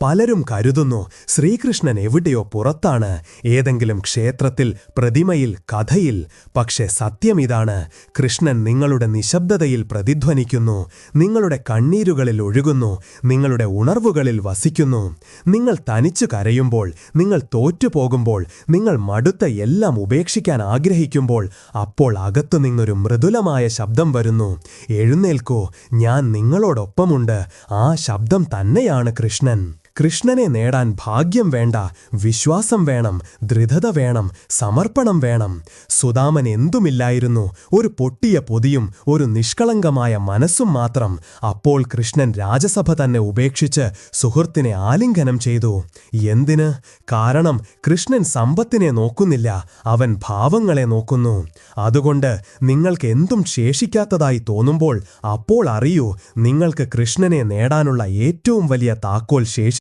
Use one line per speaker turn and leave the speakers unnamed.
പലരും കരുതുന്നു ശ്രീകൃഷ്ണൻ എവിടെയോ പുറത്താണ്, ഏതെങ്കിലും ക്ഷേത്രത്തിൽ, പ്രതിമയിൽ, കഥയിൽ. പക്ഷെ സത്യമിതാണ്, കൃഷ്ണൻ നിങ്ങളുടെ നിശബ്ദതയിൽ പ്രതിധ്വനിക്കുന്നു, നിങ്ങളുടെ കണ്ണീരുകളിൽ ഒഴുകുന്നു, നിങ്ങളുടെ ഉണർവുകളിൽ വസിക്കുന്നു. നിങ്ങൾ തനിച്ചു കരയുമ്പോൾ, നിങ്ങൾ തോറ്റുപോകുമ്പോൾ, നിങ്ങൾ മടുത്ത എല്ലാം ഉപേക്ഷിക്കാൻ ആഗ്രഹിക്കുമ്പോൾ, അപ്പോൾ അകത്തുനിന്നൊരു മൃദുലമായ ശബ്ദം വരുന്നു. എഴുന്നേൽക്കൂ, ഞാൻ നിങ്ങളോടൊപ്പമുണ്ട്. ആ ശബ്ദം തന്നെയാണ് കൃഷ്ണൻ. കൃഷ്ണനെ നേടാൻ ഭാഗ്യം വേണ്ട, വിശ്വാസം വേണം, ദൃഢത വേണം, സമർപ്പണം വേണം. സുദാമൻ എന്തുമില്ലായിരുന്നു, ഒരു പൊട്ടിയ പൊതിയും ഒരു നിഷ്കളങ്കമായ മനസ്സും മാത്രം. അപ്പോൾ കൃഷ്ണൻ രാജസഭ തന്നെ ഉപേക്ഷിച്ച് സുഹൃത്തിനെ ആലിംഗനം ചെയ്തു. എന്തിന്? കാരണം കൃഷ്ണൻ സമ്പത്തിനെ നോക്കുന്നില്ല, അവൻ ഭാവങ്ങളെ നോക്കുന്നു. അതുകൊണ്ട് നിങ്ങൾക്ക് എന്തും ശേഷിക്കാത്തതായി തോന്നുമ്പോൾ അപ്പോൾ അറിയൂ, നിങ്ങൾക്ക് കൃഷ്ണനെ നേടാനുള്ള ഏറ്റവും വലിയ താക്കോൽ ശേഷി